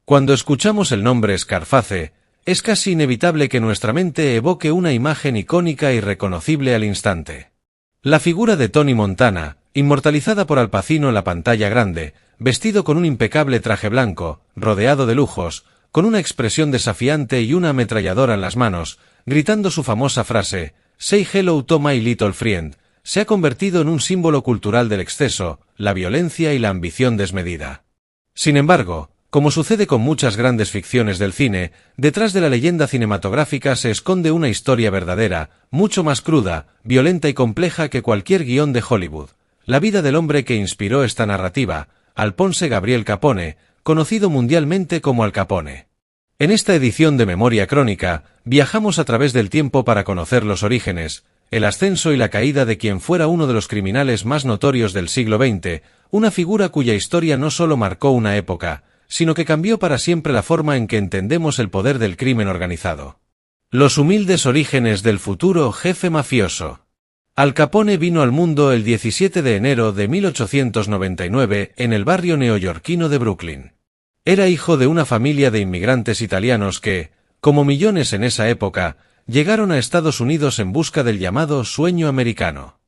Cuando escuchamos el nombre Scarface, es casi inevitable que nuestra mente evoque una imagen icónica y reconocible al instante. La figura de Tony Montana, inmortalizada por Al Pacino en la pantalla grande, vestido con un impecable traje blanco, rodeado de lujos, con una expresión desafiante y una ametralladora en las manos, gritando su famosa frase, "Say hello to my little friend", se ha convertido en un símbolo cultural del exceso, la violencia y la ambición desmedida. Sin embargo, como sucede con muchas grandes ficciones del cine, detrás de la leyenda cinematográfica se esconde una historia verdadera, mucho más cruda, violenta y compleja que cualquier guión de Hollywood. La vida del hombre que inspiró esta narrativa, Alphonse Gabriel Capone, conocido mundialmente como Al Capone. En esta edición de Memoria Crónica, viajamos a través del tiempo para conocer los orígenes, el ascenso y la caída de quien fuera uno de los criminales más notorios del siglo XX, una figura cuya historia no solo marcó una época, sino que cambió para siempre la forma en que entendemos el poder del crimen organizado. Los humildes orígenes del futuro jefe mafioso. Al Capone vino al mundo el 17 de enero de 1899 en el barrio neoyorquino de Brooklyn. Era hijo de una familia de inmigrantes italianos que, como millones en esa época, llegaron a Estados Unidos en busca del llamado sueño americano.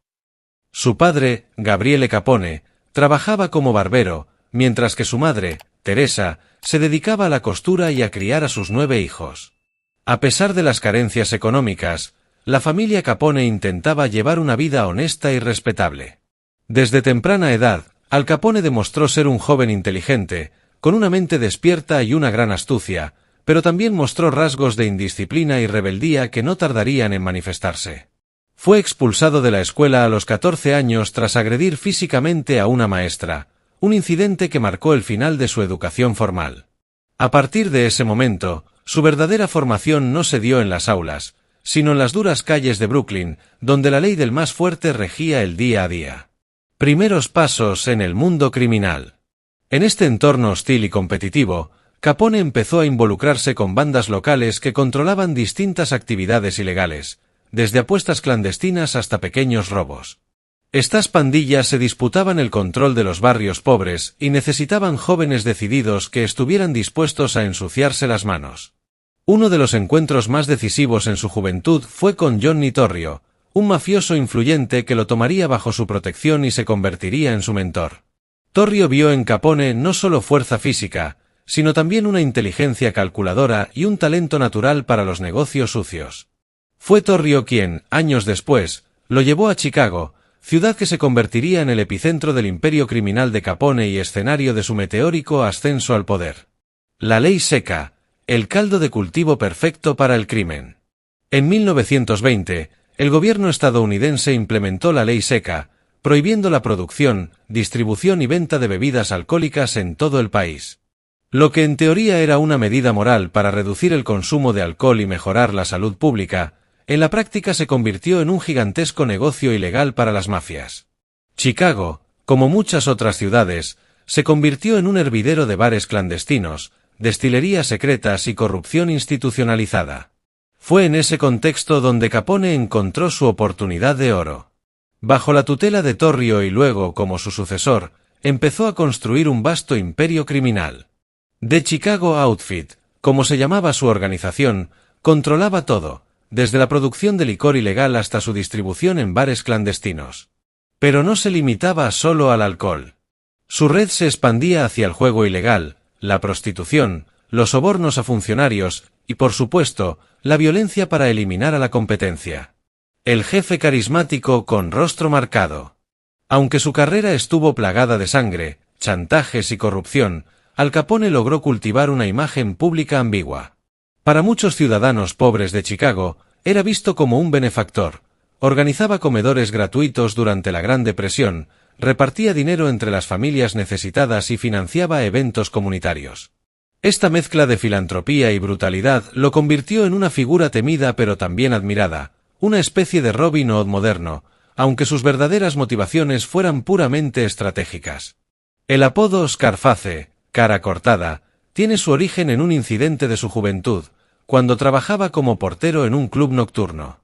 Su padre, Gabriele Capone, trabajaba como barbero, mientras que su madre, Teresa, se dedicaba a la costura y a criar a sus 9 hijos. A pesar de las carencias económicas, la familia Capone intentaba llevar una vida honesta y respetable. Desde temprana edad, Al Capone demostró ser un joven inteligente, con una mente despierta y una gran astucia, pero también mostró rasgos de indisciplina y rebeldía que no tardarían en manifestarse. Fue expulsado de la escuela a los 14 años tras agredir físicamente a una maestra, un incidente que marcó el final de su educación formal. A partir de ese momento, su verdadera formación no se dio en las aulas, sino en las duras calles de Brooklyn, donde la ley del más fuerte regía el día a día. Primeros pasos en el mundo criminal. En este entorno hostil y competitivo, Capone empezó a involucrarse con bandas locales que controlaban distintas actividades ilegales, desde apuestas clandestinas hasta pequeños robos. Estas pandillas se disputaban el control de los barrios pobres y necesitaban jóvenes decididos que estuvieran dispuestos a ensuciarse las manos. Uno de los encuentros más decisivos en su juventud fue con Johnny Torrio, un mafioso influyente que lo tomaría bajo su protección y se convertiría en su mentor. Torrio vio en Capone no solo fuerza física, sino también una inteligencia calculadora y un talento natural para los negocios sucios. Fue Torrio quien, años después, lo llevó a Chicago, ciudad que se convertiría en el epicentro del imperio criminal de Capone y escenario de su meteórico ascenso al poder. La ley seca, el caldo de cultivo perfecto para el crimen. En 1920, el gobierno estadounidense implementó la ley seca, prohibiendo la producción, distribución y venta de bebidas alcohólicas en todo el país. Lo que en teoría era una medida moral para reducir el consumo de alcohol y mejorar la salud pública, en la práctica se convirtió en un gigantesco negocio ilegal para las mafias. Chicago, como muchas otras ciudades, se convirtió en un hervidero de bares clandestinos, destilerías secretas y corrupción institucionalizada. Fue en ese contexto donde Capone encontró su oportunidad de oro. Bajo la tutela de Torrio y luego como su sucesor, empezó a construir un vasto imperio criminal. The Chicago Outfit, como se llamaba su organización, controlaba todo, desde la producción de licor ilegal hasta su distribución en bares clandestinos. Pero no se limitaba solo al alcohol. Su red se expandía hacia el juego ilegal, la prostitución, los sobornos a funcionarios y, por supuesto, la violencia para eliminar a la competencia. El jefe carismático con rostro marcado. Aunque su carrera estuvo plagada de sangre, chantajes y corrupción, Al Capone logró cultivar una imagen pública ambigua. Para muchos ciudadanos pobres de Chicago, era visto como un benefactor. Organizaba comedores gratuitos durante la Gran Depresión, repartía dinero entre las familias necesitadas y financiaba eventos comunitarios. Esta mezcla de filantropía y brutalidad lo convirtió en una figura temida pero también admirada, una especie de Robin Hood moderno, aunque sus verdaderas motivaciones fueran puramente estratégicas. El apodo Scarface, cara cortada, tiene su origen en un incidente de su juventud, cuando trabajaba como portero en un club nocturno.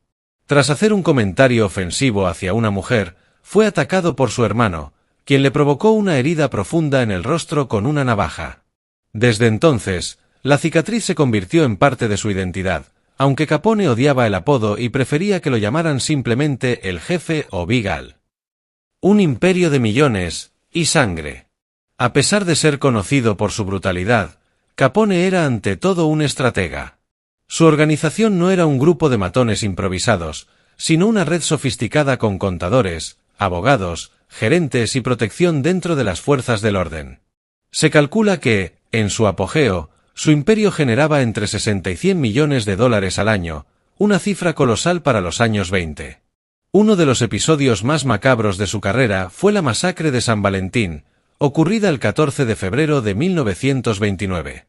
Tras hacer un comentario ofensivo hacia una mujer, fue atacado por su hermano, quien le provocó una herida profunda en el rostro con una navaja. Desde entonces, la cicatriz se convirtió en parte de su identidad, aunque Capone odiaba el apodo y prefería que lo llamaran simplemente el jefe o Big Al. Un imperio de millones y sangre. A pesar de ser conocido por su brutalidad, Capone era ante todo un estratega. Su organización no era un grupo de matones improvisados, sino una red sofisticada con contadores, abogados, gerentes y protección dentro de las fuerzas del orden. Se calcula que, en su apogeo, su imperio generaba entre 60 y 100 millones de dólares al año, una cifra colosal para los años 20. Uno de los episodios más macabros de su carrera fue la masacre de San Valentín, ocurrida el 14 de febrero de 1929.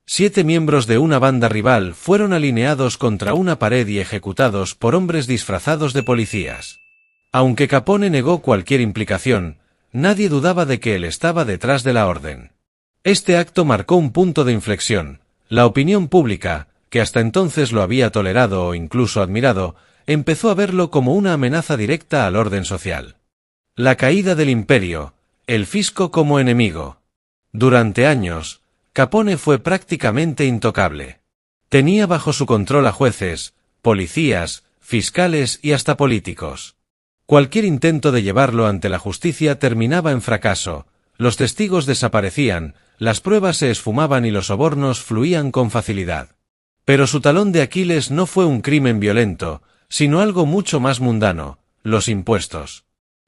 7 miembros de una banda rival fueron alineados contra una pared y ejecutados por hombres disfrazados de policías. Aunque Capone negó cualquier implicación, nadie dudaba de que él estaba detrás de la orden. Este acto marcó un punto de inflexión. La opinión pública, que hasta entonces lo había tolerado o incluso admirado, empezó a verlo como una amenaza directa al orden social. La caída del imperio, el fisco como enemigo. Durante años, Capone fue prácticamente intocable. Tenía bajo su control a jueces, policías, fiscales y hasta políticos. Cualquier intento de llevarlo ante la justicia terminaba en fracaso, los testigos desaparecían, las pruebas se esfumaban y los sobornos fluían con facilidad. Pero su talón de Aquiles no fue un crimen violento, sino algo mucho más mundano, los impuestos.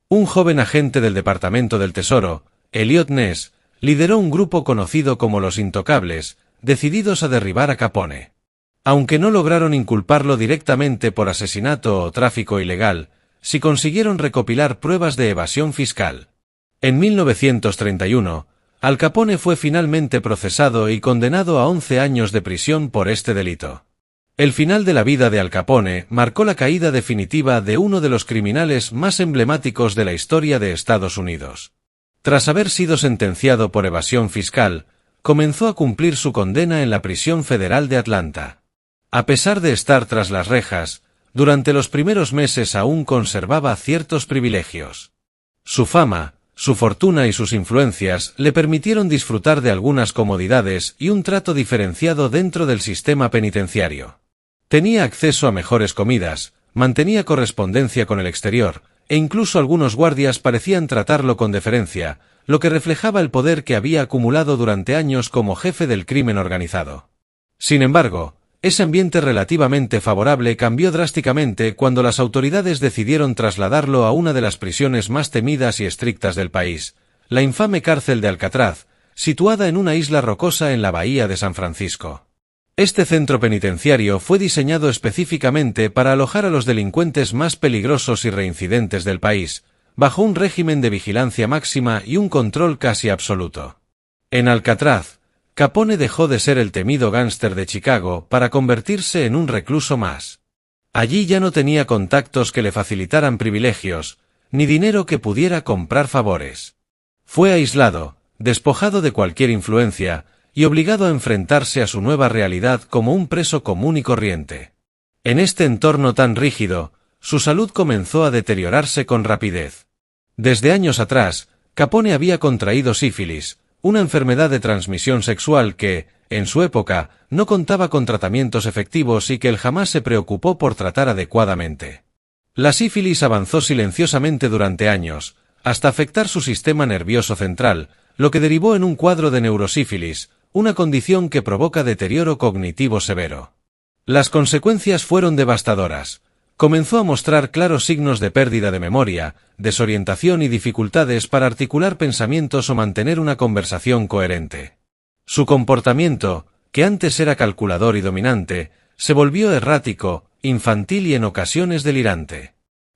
Un joven agente del Departamento del Tesoro, Elliot Ness, lideró un grupo conocido como los Intocables, decididos a derribar a Capone. Aunque no lograron inculparlo directamente por asesinato o tráfico ilegal, sí consiguieron recopilar pruebas de evasión fiscal. En 1931, Al Capone fue finalmente procesado y condenado a 11 años de prisión por este delito. El final de la vida de Al Capone marcó la caída definitiva de uno de los criminales más emblemáticos de la historia de Estados Unidos. Tras haber sido sentenciado por evasión fiscal, comenzó a cumplir su condena en la prisión federal de Atlanta. A pesar de estar tras las rejas, durante los primeros meses aún conservaba ciertos privilegios. Su fama, su fortuna y sus influencias le permitieron disfrutar de algunas comodidades y un trato diferenciado dentro del sistema penitenciario. Tenía acceso a mejores comidas, mantenía correspondencia con el exterior, e incluso algunos guardias parecían tratarlo con deferencia, lo que reflejaba el poder que había acumulado durante años como jefe del crimen organizado. Sin embargo, ese ambiente relativamente favorable cambió drásticamente cuando las autoridades decidieron trasladarlo a una de las prisiones más temidas y estrictas del país, la infame cárcel de Alcatraz, situada en una isla rocosa en la bahía de San Francisco. Este centro penitenciario fue diseñado específicamente para alojar a los delincuentes más peligrosos y reincidentes del país, bajo un régimen de vigilancia máxima y un control casi absoluto. En Alcatraz, Capone dejó de ser el temido gángster de Chicago para convertirse en un recluso más. Allí ya no tenía contactos que le facilitaran privilegios, ni dinero que pudiera comprar favores. Fue aislado, despojado de cualquier influencia, y obligado a enfrentarse a su nueva realidad como un preso común y corriente. En este entorno tan rígido, su salud comenzó a deteriorarse con rapidez. Desde años atrás, Capone había contraído sífilis, una enfermedad de transmisión sexual que, en su época, no contaba con tratamientos efectivos y que él jamás se preocupó por tratar adecuadamente. La sífilis avanzó silenciosamente durante años, hasta afectar su sistema nervioso central, lo que derivó en un cuadro de neurosífilis, una condición que provoca deterioro cognitivo severo. Las consecuencias fueron devastadoras. Comenzó a mostrar claros signos de pérdida de memoria, desorientación y dificultades para articular pensamientos o mantener una conversación coherente. Su comportamiento, que antes era calculador y dominante, se volvió errático, infantil y en ocasiones delirante.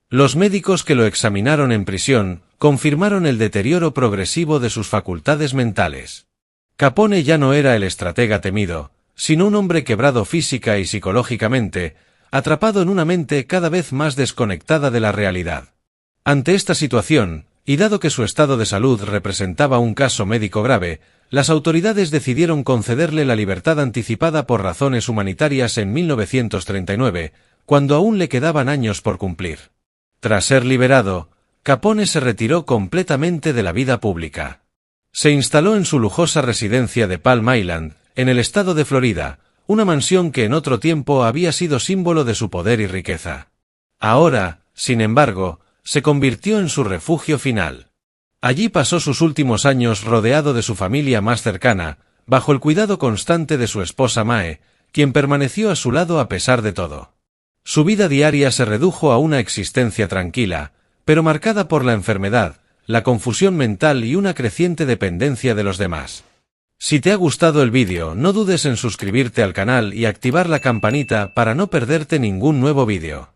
Los médicos que lo examinaron en prisión confirmaron el deterioro progresivo de sus facultades mentales. Capone ya no era el estratega temido, sino un hombre quebrado física y psicológicamente, atrapado en una mente cada vez más desconectada de la realidad. Ante esta situación, y dado que su estado de salud representaba un caso médico grave, las autoridades decidieron concederle la libertad anticipada por razones humanitarias en 1939, cuando aún le quedaban años por cumplir. Tras ser liberado, Capone se retiró completamente de la vida pública. Se instaló en su lujosa residencia de Palm Island, en el estado de Florida, una mansión que en otro tiempo había sido símbolo de su poder y riqueza. Ahora, sin embargo, se convirtió en su refugio final. Allí pasó sus últimos años rodeado de su familia más cercana, bajo el cuidado constante de su esposa Mae, quien permaneció a su lado a pesar de todo. Su vida diaria se redujo a una existencia tranquila, pero marcada por la enfermedad, la confusión mental y una creciente dependencia de los demás. Si te ha gustado el vídeo, no dudes en suscribirte al canal y activar la campanita para no perderte ningún nuevo vídeo.